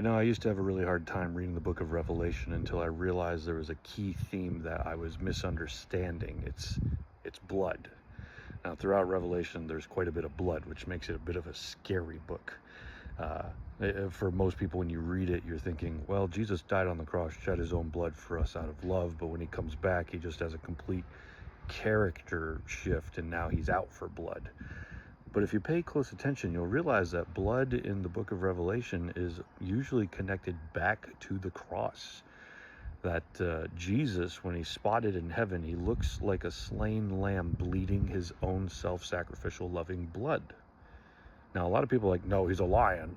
I used to have a really hard time reading the book of Revelation until I realized there was a key theme that I was misunderstanding. It's blood. Now, throughout Revelation, there's quite a bit of blood, which makes it a bit of a scary book. For most people, when you read it, you're thinking, well, Jesus died on the cross, shed his own blood for us out of love, but when he comes back, he just has a complete character shift, and now he's out for blood. But if you pay close attention, you'll realize that blood in the book of Revelation is usually connected back to the cross. That Jesus, when he's spotted in heaven, he looks like a slain lamb bleeding his own self-sacrificial loving blood. Now, a lot of people are like, no, he's a lion.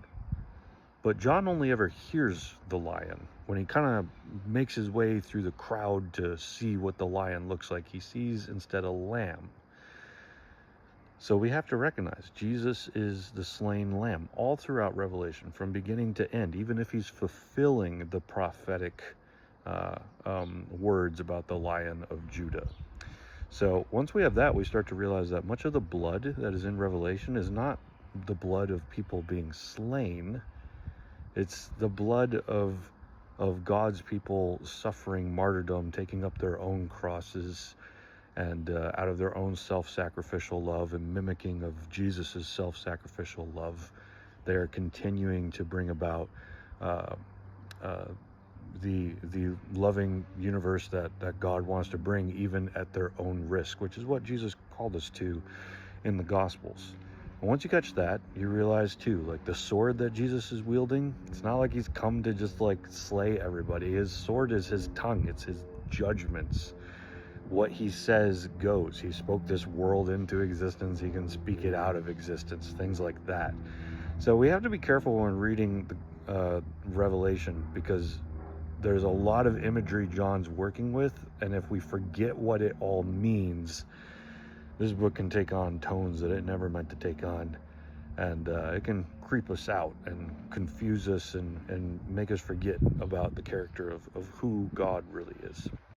But John only ever hears the lion. When he kind of makes his way through the crowd to see what the lion looks like, he sees instead a lamb. So we have to recognize Jesus is the slain lamb all throughout Revelation, from beginning to end, even if he's fulfilling the prophetic words about the Lion of Judah. So once we have that, we start to realize that much of the blood that is in Revelation is not the blood of people being slain. It's the blood of God's people suffering martyrdom, taking up their own crosses, and out of their own self-sacrificial love and mimicking of Jesus's self-sacrificial love, they are continuing to bring about the loving universe that God wants to bring, even at their own risk, which is what Jesus called us to in the Gospels. And once you catch that, you realize too, like the sword that Jesus is wielding, it's not like he's come to just like slay everybody. His sword is his tongue. It's his judgments. What he says goes. He spoke this world into existence. He can speak it out of existence, things like that. So we have to be careful when reading the Revelation, because there's a lot of imagery John's working with, and if we forget what it all means, this book can take on tones that it never meant to take on, and it can creep us out and confuse us and make us forget about the character of who God really is.